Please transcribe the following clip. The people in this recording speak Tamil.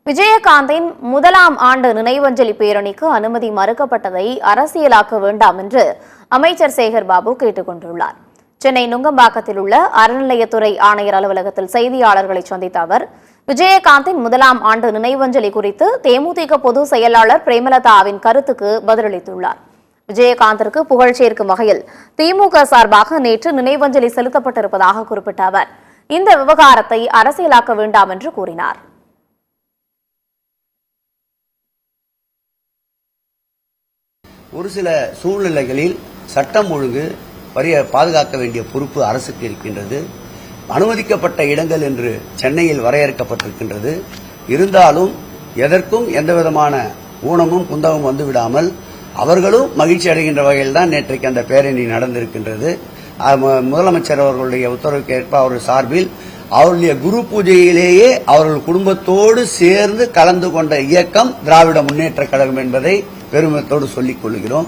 விஜயகாந்தின் முதலாம் ஆண்டு நினைவஞ்சலி பேரணிக்கு அனுமதி மறுக்கப்பட்டதை அரசியலாக்க வேண்டாம் என்று அமைச்சர் சேகர் பாபு கேட்டுக் கொண்டுள்ளார். சென்னை நுங்கம்பாக்கத்தில் உள்ள அறநிலையத்துறை ஆணையர் அலுவலகத்தில் செய்தியாளர்களை சந்தித்த அவர், விஜயகாந்தின் முதலாம் ஆண்டு நினைவஞ்சலி குறித்து தேமுதிக பொதுச் செயலாளர் பிரேமலதாவின் கருத்துக்கு பதிலளித்துள்ளார். விஜயகாந்திற்கு புகழ் சேர்க்கும் வகையில் திமுக சார்பாக நேற்று நினைவஞ்சலி செலுத்தப்பட்டிருப்பதாக குறிப்பிட்ட அவர், இந்த விவகாரத்தை அரசியலாக்க வேண்டாம் என்று கூறினார். ஒரு சில சூழ்நிலைகளில் சட்டம் ஒழுங்கு பாதுகாக்க வேண்டிய பொறுப்பு அரசுக்கு இருக்கின்றது. அனுமதிக்கப்பட்ட இடங்கள் என்று சென்னையில் வரையறுக்கப்பட்டிருக்கின்றது. இருந்தாலும் எதற்கும் எந்தவிதமான ஊனமும் குந்தமும் வந்துவிடாமல் அவர்களும் மகிழ்ச்சி அடைகின்ற வகையில் தான் நேற்றைக்கு அந்த பேரணி நடந்திருக்கின்றது. முதலமைச்சர் அவர்களுடைய உத்தரவுக்கு ஏற்ப அவர்கள் சார்பில் அவருடைய குரு பூஜையிலேயே அவர்கள் குடும்பத்தோடு சேர்ந்து கலந்து கொண்ட இயக்கம் திராவிட முன்னேற்ற கழகம் என்பதை பெருமிதத்தோடு சொல்லிக் கொள்கிறோம்.